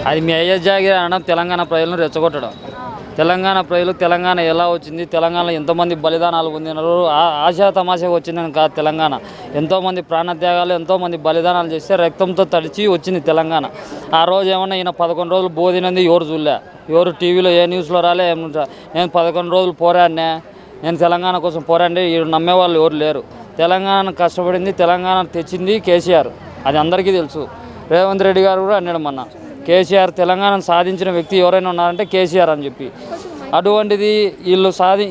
అది మీ అయ్య జాగిరి అనడం తెలంగాణ ప్రజలను రెచ్చగొట్టడం. తెలంగాణ ప్రజలు తెలంగాణ ఎలా వచ్చింది, తెలంగాణలో ఎంతోమంది బలిదానాలు పొందినారు, ఆశా తమాషాగా వచ్చిందని కాదు తెలంగాణ. ఎంతోమంది ప్రాణత్యాగాలు, ఎంతోమంది బలిదానాలు చేస్తే రక్తంతో తడిచి వచ్చింది తెలంగాణ. ఆ రోజు ఏమన్నా ఈయన 11 రోజులు బోధినంది ఎవరు చూడలే, ఎవరు టీవీలో ఏ న్యూస్లో రాలే. నేను 11 రోజులు పోరాడినా, నేను తెలంగాణ కోసం పోరాడి నమ్మేవాళ్ళు ఎవరు లేరు. తెలంగాణ కష్టపడింది, తెలంగాణ తెచ్చింది కేసీఆర్, అది అందరికీ తెలుసు. రేవంత్ రెడ్డి గారు కూడా అన్నాడు మొన్న, కేసీఆర్ తెలంగాణను సాధించిన వ్యక్తి ఎవరైనా ఉన్నారంటే కేసీఆర్ అని చెప్పి. అటువంటిది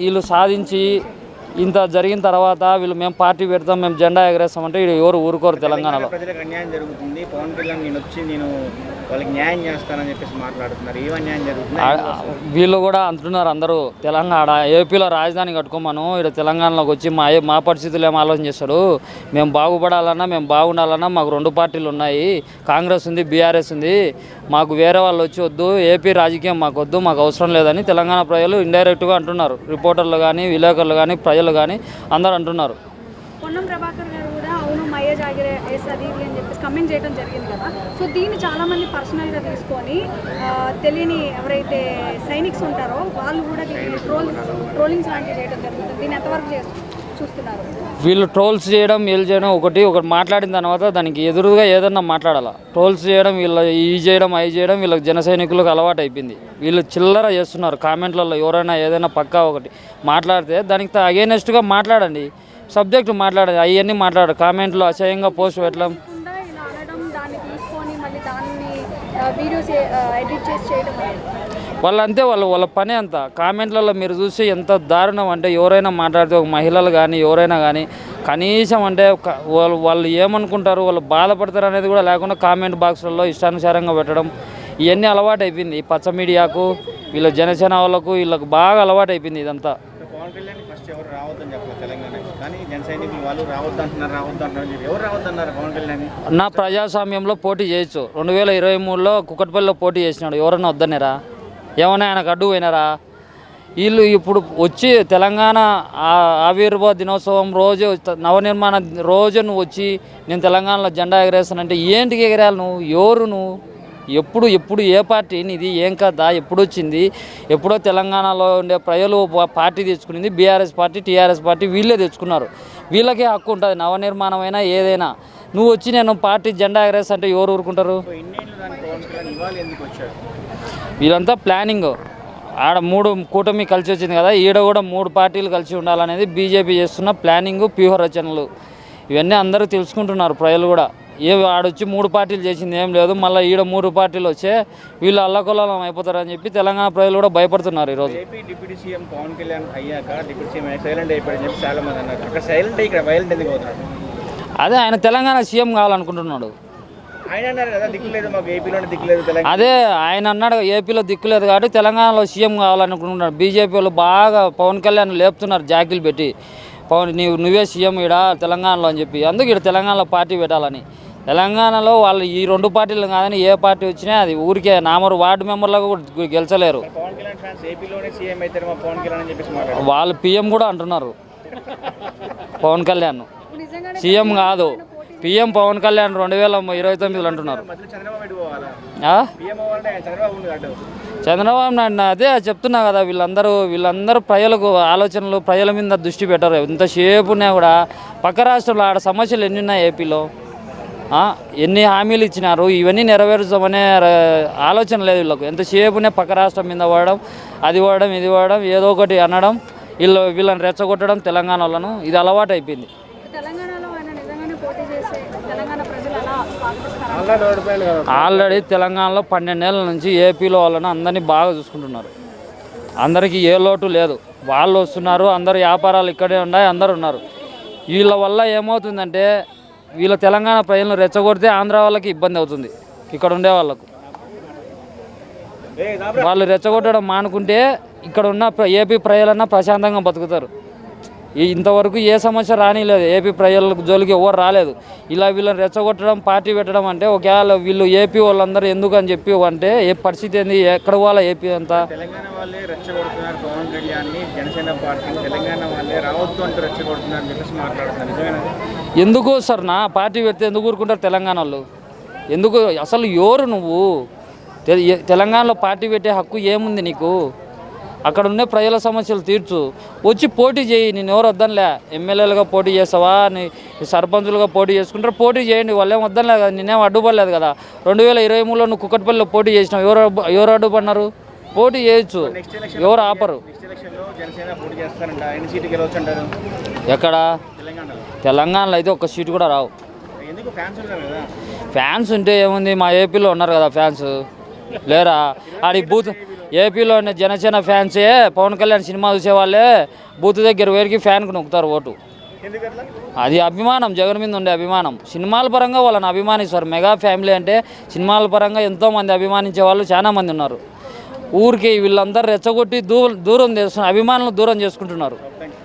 వీళ్ళు సాధించి ఇంత జరిగిన తర్వాత వీళ్ళు మేము పార్టీ పెడతాం, మేము జెండా ఎగరేస్తామంటే ఎవరు ఊరుకోరు తెలంగాణలో. ప్రజలకు అన్యాయం జరుగుతుంది, పవన్ కళ్యాణ్ నేను వాళ్ళకి న్యాయం చేస్తానని చెప్పేసి మాట్లాడుతున్నారు. ఏం అన్యాయం జరుగుతుంది? వీళ్ళు కూడా అంటున్నారు అందరూ, తెలంగాణ ఏపీలో రాజధాని కట్టుకోమను, ఇక్కడ తెలంగాణలోకి వచ్చి మా పరిస్థితులు ఏమో ఆలోచన చేస్తాడు. మేము బాగుపడాలన్నా, మేము బాగుండాలన్నా మాకు 2 పార్టీలు ఉన్నాయి, కాంగ్రెస్ ఉంది, బీఆర్ఎస్ ఉంది, మాకు వేరే వాళ్ళు వచ్చి వద్దు, ఏపీ రాజకీయం మాకు వద్దు, మాకు అవసరం లేదని తెలంగాణ ప్రజలు ఇండైరెక్ట్గా అంటున్నారు. రిపోర్టర్లు కానీ, విలేకరులు కానీ, ప్రజలు కానీ అందరూ అంటున్నారు. పొన్నం ప్రభాకర్ గారు కూడా అవును మయ్య జాగిరే వేస్తుంది అని చెప్పేసి కమెంట్ చేయడం జరిగింది కదా. సో దీన్ని చాలామంది పర్సనల్గా తీసుకొని తెలియని ఎవరైతే సైనిక్స్ ఉంటారో వాళ్ళు కూడా దీన్ని ట్రోలింగ్స్ లాంటివి చేయడం జరుగుతుంది. దీన్ని ఎంతవరకు చూస్తున్నారు? వీళ్ళు ట్రోల్స్ చేయడం, వీళ్ళు చేయడం ఒకటి మాట్లాడిన తర్వాత దానికి ఎదురుగా ఏదన్నా మాట్లాడాలి. ట్రోల్స్ చేయడం, వీళ్ళు అవి చేయడం వీళ్ళకి జన సైనికులకు అలవాటు అయిపోయింది. వీళ్ళు చిల్లర చేస్తున్నారు కామెంట్లలో. ఎవరైనా ఏదైనా పక్కా ఒకటి మాట్లాడితే దానికి అగైనెస్ట్గా మాట్లాడండి, సబ్జెక్టు మాట్లాడండి, అవన్నీ మాట్లాడారు. కామెంట్లో అసహ్యంగా పోస్ట్ పెట్టడం, వాళ్ళంతే వాళ్ళ పని అంతా. కామెంట్లలో మీరు చూసి ఎంత దారుణం అంటే, ఎవరైనా మాట్లాడితే ఒక మహిళలు కానీ ఎవరైనా కానీ కనీసం అంటే వాళ్ళు ఏమనుకుంటారు, వాళ్ళు బాధపడతారు అనేది కూడా లేకుండా కామెంట్ బాక్స్లలో ఇష్టానుసారంగా పెట్టడం, ఇవన్నీ అలవాటు అయిపోయింది. ఈ పచ్చ మీడియాకు, వీళ్ళ జనసేన వాళ్ళకు, వీళ్ళకు బాగా అలవాటు అయిపోయింది ఇదంతా. పవన్ కళ్యాణ్ ఫస్ట్ ఎవరు రావద్దని చెప్పాలి తెలంగాణకి, కానీ జన సైనికులు వాళ్ళు రావద్దంటున్నారు. ఎవరు రావద్దన్నారు పవన్ కళ్యాణ్? నా ప్రజాస్వామ్యంలో పోటీ చేయొచ్చు. 2023లో కుక్కట్పల్లిలో పోటీ చేసినాడు, ఎవరన్నా వద్దనేరా? ఏమన్నా ఆయనకు అడ్డు పోయినారా? వీళ్ళు ఇప్పుడు వచ్చి తెలంగాణ ఆవిర్భావ దినోత్సవం రోజు, నవనిర్మాణ రోజు నువ్వు వచ్చి నేను తెలంగాణలో జెండా ఎగరేస్తానంటే ఏంటికి ఎగరేయాలి నువ్వు? ఎవరు నువ్వు? ఎప్పుడు ఏ పార్టీ నీది? ఏం కదా? ఎప్పుడు వచ్చింది? ఎప్పుడో తెలంగాణలో ఉండే ప్రజలు పార్టీ తెచ్చుకునింది బీఆర్ఎస్ పార్టీ, టీఆర్ఎస్ పార్టీ, వీళ్ళే తెచ్చుకున్నారు. వీళ్ళకే హక్కు ఉంటుంది నవనిర్మాణమైనా ఏదైనా. నువ్వు వచ్చి నేను పార్టీ జెండా ఎగరేస్తా అంటే ఎవరు ఊరుకుంటారు? వీళ్ళంతా ప్లానింగ్. ఆడ 3 కూటమి కలిసి వచ్చింది కదా, ఈడ కూడా 3 పార్టీలు కలిసి ఉండాలనేది బీజేపీ చేస్తున్న ప్లానింగు, వ్యూహ రచనలు. ఇవన్నీ అందరూ తెలుసుకుంటున్నారు ప్రజలు కూడా. ఆడొచ్చి 3 పార్టీలు చేసింది ఏం లేదు, మళ్ళీ ఈడ 3 పార్టీలు వచ్చే వీళ్ళు అల్లకొల్లం అయిపోతారని చెప్పి తెలంగాణ ప్రజలు కూడా భయపడుతున్నారు. ఈరోజు AP deputy CM Pawan Kalyan అయ్యాక డిప్యూటీ సీఎం సైలెంట్ అయిపోయాడని చెప్పి చాలా మంది అన్నారు. అక్కడ సైలెంట్ ఇక్కడ వైలెంట్ ఎందుకు అవుతున్నాడు? అదే ఆయన తెలంగాణ సీఎం కావాలనుకుంటున్నాడు. ఆయన అన్నారు కదా దిక్కులేదు, మాకు ఏపీలోనే దిక్కులేదు తెలంగాణ. అదే ఆయన అన్నాడు, ఏపీలో దిక్కులేదు కాబట్టి తెలంగాణలో సీఎం కావాలనుకుంటున్నాడు. బీజేపీ వాళ్ళు బాగా పవన్ కళ్యాణ్ లేపుతున్నారు జాకీలు పెట్టి, పవన్ నువ్వే సీఎం ఈడ తెలంగాణలో అని చెప్పి. అందుకు ఇక్కడ తెలంగాణలో పార్టీ పెట్టాలని. తెలంగాణలో వాళ్ళు ఈ 2 పార్టీలు కాదని ఏ పార్టీ వచ్చినా అది ఊరికే నామరు వార్డు మెంబర్లకు కూడా గెలిచలేరు. వాళ్ళు పిఎం కూడా అంటున్నారు. పవన్ కళ్యాణ్ సీఎం కాదు, పిఎం పవన్ కళ్యాణ్ 2029 అంటున్నారు. చంద్రబాబు నాయుడు అదే చెప్తున్నా కదా, వీళ్ళందరూ ప్రజలకు ఆలోచనలు, ప్రజల మీద దృష్టి పెట్టరు. ఎంతసేపున్నా కూడా పక్క రాష్ట్రంలో ఆడ సమస్యలు ఎన్ని ఉన్నాయి, ఏపీలో ఎన్ని హామీలు ఇచ్చినారు, ఇవన్నీ నెరవేర్చామనే ఆలోచన లేదు వీళ్ళకు. ఎంతసేపునే పక్క రాష్ట్రం మీద పడడం, అది పడడం, ఇది పడడం, ఏదో ఒకటి అనడం, వీళ్ళని రెచ్చగొట్టడం తెలంగాణ వాళ్ళను. ఇది అలవాటు అయిపోయింది. ఆల్రెడీ తెలంగాణలో 12 ఏళ్ళ నుంచి ఏపీలో వాళ్ళని అందరినీ బాగా చూసుకుంటున్నారు. అందరికీ ఏ లోటు లేదు. వాళ్ళు వస్తున్నారు, అందరు వ్యాపారాలు ఇక్కడే ఉన్నాయి, అందరు ఉన్నారు. వీళ్ళ వల్ల ఏమవుతుందంటే, వీళ్ళ తెలంగాణ ప్రజలను రెచ్చగొడితే ఆంధ్ర వాళ్ళకి ఇబ్బంది అవుతుంది. ఇక్కడ ఉండే వాళ్ళకు వాళ్ళు రెచ్చగొట్టడం మానుకుంటే ఇక్కడ ఉన్న ఏపీ ప్రజలన్నా ప్రశాంతంగా బతుకుతారు. ఇంతవరకు ఏ సమస్య రానిలేదు, ఏపీ ప్రజలకు జోలికి ఎవరు రాలేదు. ఇలా వీళ్ళని రెచ్చగొట్టడం, పార్టీ పెట్టడం అంటే ఒకవేళ వీళ్ళు ఏపీ వాళ్ళందరూ ఎందుకు అని చెప్పి అంటే ఏ పరిస్థితి ఏంది, ఎక్కడ వాళ్ళ ఏపీ అంతా? తెలంగాణ వాళ్ళే రెచ్చగొడుతున్నారు పవన్ కళ్యాణ్ని, జనసేన పార్టీ తెలంగాణ వాళ్ళే రావద్దు అంటూ రెచ్చగొడుతున్నారు అని చెప్పేసి మాట్లాడుతున్నారు. నిజమేనా? ఎందుకు సార్ నా పార్టీ పెడితే ఎందుకు ఊరుకుంటారు తెలంగాణ వాళ్ళు? ఎందుకు? అసలు ఎవరు నువ్వు? తెలంగాణలో పార్టీ పెట్టే హక్కు ఏముంది నీకు? అక్కడ ఉన్న ప్రజల సమస్యలు తీర్చు, వచ్చి పోటీ చేయి. నేను ఎవరు వద్దనిలే, ఎమ్మెల్యేలుగా పోటీ చేస్తావా, నీ సర్పంచులుగా పోటీ చేసుకుంటారు, పోటీ చేయండి. వాళ్ళేం వద్దనిలే కదా, నేనేం అడ్డుపడలేదు కదా. 2023లో నువ్వు కుక్కట్పల్లిలో పోటీ చేసినావు, ఎవరు అడ్డుపడినారు? పోటీ చేయొచ్చు, ఎవరు ఆపరు. నెక్స్ట్ ఎలక్షన్లో జనసేన పోటీ చేస్తారంట, ఎన్ని సీట్లు గెలవచ్చు అంటారు ఎక్కడ? తెలంగాణలో? తెలంగాణలో అయితే ఒక్క సీటు కూడా రావు. ఎందుకు? ఫ్యాన్స్ ఉన్నారు కదా. ఫ్యాన్స్ ఉంటే ఏముంది, మా ఏపీలో ఉన్నారు కదా ఫ్యాన్స్, లేరా? ఆడి బూత్ ఏపీలో ఉన్న జనసేన ఫ్యాన్సే పవన్ కళ్యాణ్ సినిమా చూసేవాళ్ళే బూత్ దగ్గర వేరికి ఫ్యాన్కి నొక్కుతారు ఓటు. ఎందుకట్లా? అది అభిమానం, జగన్ మీద ఉండే అభిమానం. సినిమాల పరంగా వాళ్ళని అభిమానిస్తారు. మెగా ఫ్యామిలీ అంటే సినిమాల పరంగా ఎంతోమంది అభిమానించే వాళ్ళు చాలామంది ఉన్నారు. ఊరికి వీళ్ళందరూ రెచ్చగొట్టి దూరం చేస్తున్నారు, అభిమానులను దూరం చేసుకుంటున్నారు.